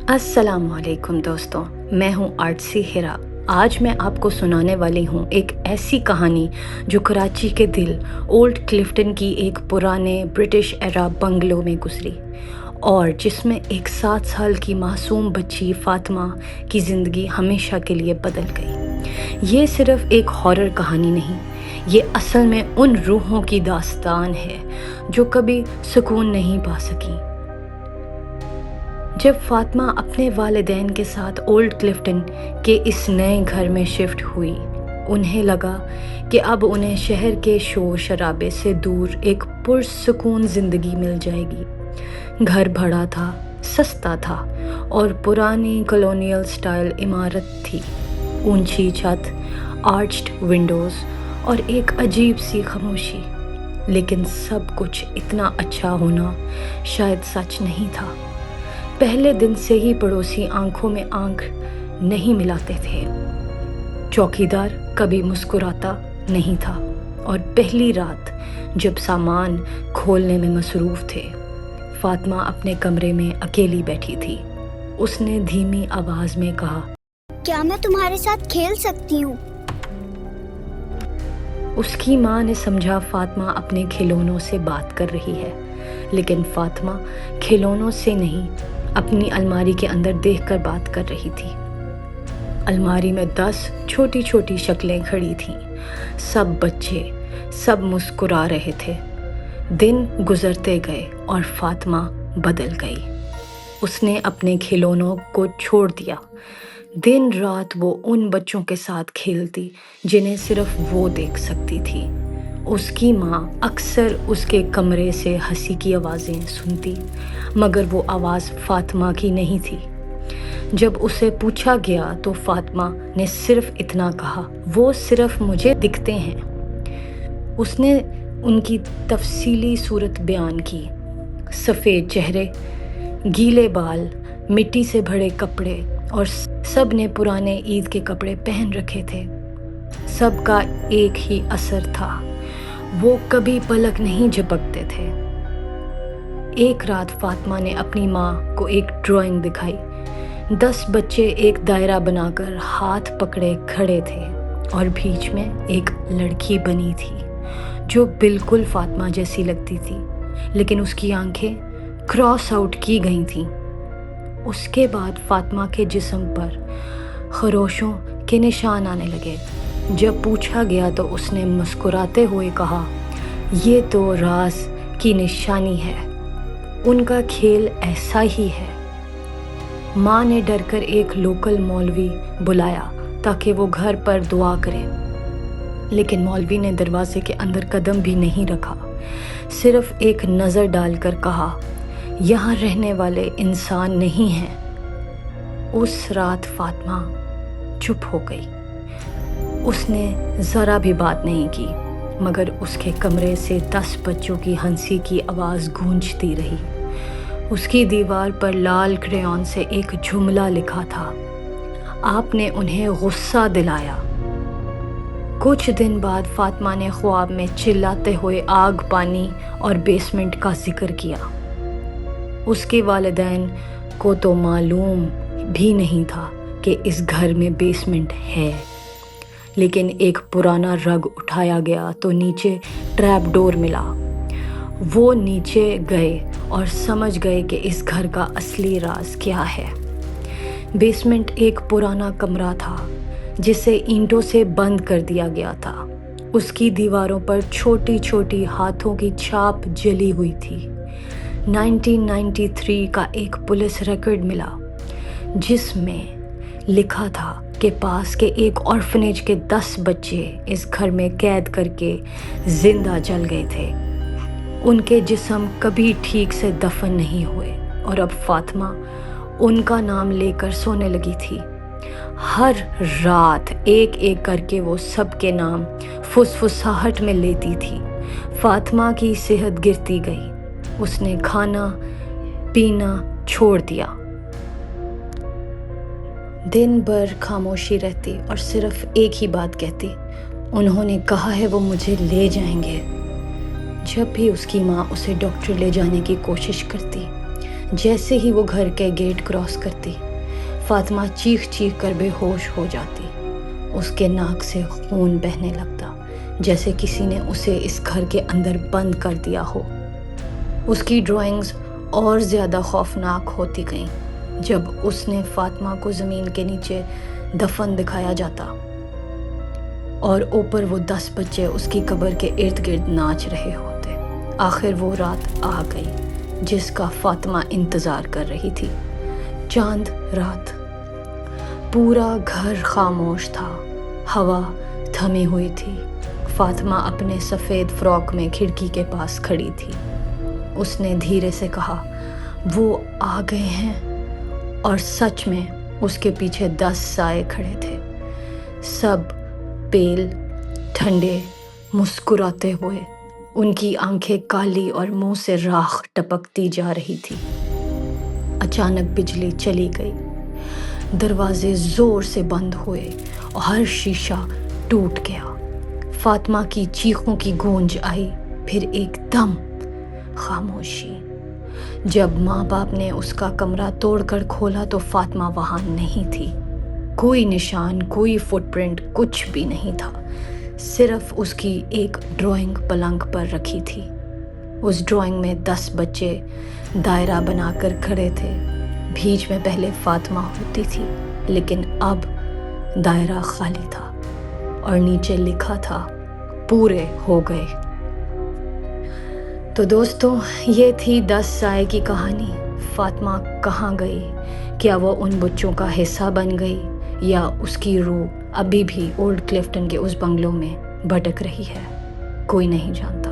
अस्सलाम वालेकुम दोस्तों, मैं हूँ आर्टसी हिरा। आज मैं आपको सुनाने वाली हूँ एक ऐसी कहानी जो कराची के दिल ओल्ड क्लिफ्टन की एक पुराने ब्रिटिश एरा बंगलो में गुजरी और जिसमें एक 7 साल की मासूम बच्ची फातिमा की ज़िंदगी हमेशा के लिए बदल गई। ये सिर्फ एक हॉरर कहानी नहीं, ये असल में उन रूहों की दास्तान है जो कभी सुकून नहीं पा सकी। जब फातिमा अपने वालिदैन के साथ ओल्ड क्लिफ्टन के इस नए घर में शिफ्ट हुई, उन्हें लगा कि अब उन्हें शहर के शोर शराबे से दूर एक पुरसुकून ज़िंदगी मिल जाएगी। घर बड़ा था, सस्ता था और पुरानी कॉलोनियल स्टाइल इमारत थी। ऊंची छत, आर्च्ड विंडोज़ और एक अजीब सी खामोशी। लेकिन सब कुछ इतना अच्छा होना शायद सच नहीं था। पहले दिन से ही पड़ोसी आंखों में आंख नहीं मिलाते थे। चौकीदार कभी मुस्कुराता नहीं था और पहली रात जब सामान खोलने में मसरूफ़ थे, फातिमा अपने कमरे में अकेली बैठी थी। उसने धीमी आवाज़ में कहा, क्या मैं तुम्हारे साथ खेल सकती हूँ? उसकी माँ ने समझा फातिमा अपने खिलौनों से बात कर रही है, लेकिन फातिमा खिलौनों से नहीं, अपनी अलमारी के अंदर देखकर बात कर रही थी। अलमारी में 10 छोटी छोटी शक्लें खड़ी थीं। सब बच्चे, सब मुस्कुरा रहे थे। दिन गुजरते गए और फातिमा बदल गई। उसने अपने खिलौनों को छोड़ दिया। दिन रात वो उन बच्चों के साथ खेलती जिन्हें सिर्फ वो देख सकती थी। उसकी माँ अक्सर उसके कमरे से हंसी की आवाज़ें सुनती, मगर वो आवाज़ फातिमा की नहीं थी। जब उसे पूछा गया तो फातिमा ने सिर्फ इतना कहा, वो सिर्फ मुझे दिखते हैं। उसने उनकी तफसीली सूरत बयान की। सफ़ेद चेहरे, गीले बाल, मिट्टी से भरे कपड़े और सब ने पुराने ईद के कपड़े पहन रखे थे। सबका एक ही असर था, वो कभी पलक नहीं झपकते थे। एक रात फातिमा ने अपनी माँ को एक ड्राइंग दिखाई। 10 बच्चे एक दायरा बनाकर हाथ पकड़े खड़े थे और बीच में एक लड़की बनी थी जो बिल्कुल फातिमा जैसी लगती थी, लेकिन उसकी आंखें क्रॉस आउट की गई थीं। उसके बाद फातिमा के जिस्म पर खरोशों के निशान आने लगे। जब पूछा गया तो उसने मुस्कुराते हुए कहा, ये तो राज की निशानी है, उनका खेल ऐसा ही है। माँ ने डरकर एक लोकल मौलवी बुलाया ताकि वो घर पर दुआ करे, लेकिन मौलवी ने दरवाजे के अंदर कदम भी नहीं रखा। सिर्फ एक नज़र डालकर कहा, यहाँ रहने वाले इंसान नहीं हैं। उस रात फातिमा चुप हो गई। उसने ज़रा भी बात नहीं की, मगर उसके कमरे से 10 बच्चों की हंसी की आवाज़ गूंजती रही। उसकी दीवार पर लाल क्रेयॉन से एक जुमला लिखा था, आपने उन्हें गुस्सा दिलाया। कुछ दिन बाद फातिमा ने ख्वाब में चिल्लाते हुए आग, पानी और बेसमेंट का जिक्र किया। उसके वालिदैन को तो मालूम भी नहीं था कि इस घर में बेसमेंट है, लेकिन एक पुराना रग उठाया गया तो नीचे ट्रैप डोर मिला। वो नीचे गए और समझ गए कि इस घर का असली राज क्या है। बेसमेंट एक पुराना कमरा था जिसे ईंटों से बंद कर दिया गया था। उसकी दीवारों पर छोटी छोटी हाथों की छाप जली हुई थी। 1993 का एक पुलिस रिकॉर्ड मिला जिसमें लिखा था कि पास के एक ऑर्फनेज के 10 बच्चे इस घर में कैद करके जिंदा जल गए थे। उनके जिस्म कभी ठीक से दफन नहीं हुए और अब फातिमा उनका नाम लेकर सोने लगी थी। हर रात एक एक करके वो सबके नाम फुसफुसाहट में लेती थी। फातिमा की सेहत गिरती गई। उसने खाना पीना छोड़ दिया। दिन भर खामोशी रहती और सिर्फ एक ही बात कहती, उन्होंने कहा है वो मुझे ले जाएंगे। जब भी उसकी माँ उसे डॉक्टर ले जाने की कोशिश करती, جیسے ہی وہ گھر کے گیٹ کراس کرتی فاطمہ چیخ چیخ کر بے ہوش ہو جاتی۔ اس کے ناک سے خون بہنے لگتا جیسے کسی نے اسے اس گھر کے اندر بند کر دیا ہو۔ اس کی ڈرائنگز اور زیادہ خوفناک ہوتی گئیں جب اس نے فاطمہ کو زمین کے نیچے دفن دکھایا جاتا اور اوپر وہ 10 بچے اس کی قبر کے ارد گرد ناچ رہے ہوتے۔ آخر وہ رات آ گئی جس کا فاطمہ انتظار کر رہی تھی۔ چاند رات، پورا گھر خاموش تھا، ہوا تھمی ہوئی تھی۔ فاطمہ اپنے سفید فراک میں کھڑکی کے پاس کھڑی تھی۔ اس نے دھیرے سے کہا، وہ آ گئے ہیں۔ اور سچ میں اس کے پیچھے 10 سائے کھڑے تھے، سب پیل، ٹھنڈے، مسکراتے ہوئے۔ ان کی آنکھیں کالی اور منہ سے راکھ ٹپکتی جا رہی تھی۔ اچانک بجلی چلی گئی، دروازے زور سے بند ہوئے اور ہر شیشہ ٹوٹ گیا۔ فاطمہ کی چیخوں کی گونج آئی، پھر ایک دم خاموشی۔ جب ماں باپ نے اس کا کمرہ توڑ کر کھولا تو فاطمہ وہاں نہیں تھی۔ کوئی نشان، کوئی فٹ پرنٹ، کچھ بھی نہیں تھا۔ صرف اس کی ایک ڈرائنگ پلنگ پر رکھی تھی۔ اس ڈرائنگ میں 10 بچے دائرہ بنا کر کھڑے تھے۔ بیچ میں پہلے فاطمہ ہوتی تھی، لیکن اب دائرہ خالی تھا اور نیچے لکھا تھا، پورے ہو گئے۔ تو دوستو، یہ تھی 10 سائے کی کہانی۔ فاطمہ کہاں گئی؟ کیا وہ ان بچوں کا حصہ بن گئی یا اس کی روح ابھی بھی اولڈ کلفٹن کے اس بنگلو میں بھٹک رہی ہے؟ کوئی نہیں جانتا۔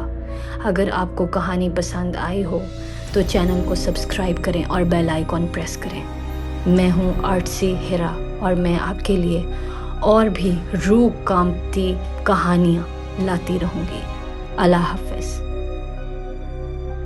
اگر آپ کو کہانی پسند آئی ہو تو چینل کو سبسکرائب کریں اور بیل آئیکن پریس کریں۔ میں ہوں آرٹسی ہیرا اور میں آپ کے لیے اور بھی روح کانپتی کہانیاں لاتی رہوں گی۔ اللہ حافظ۔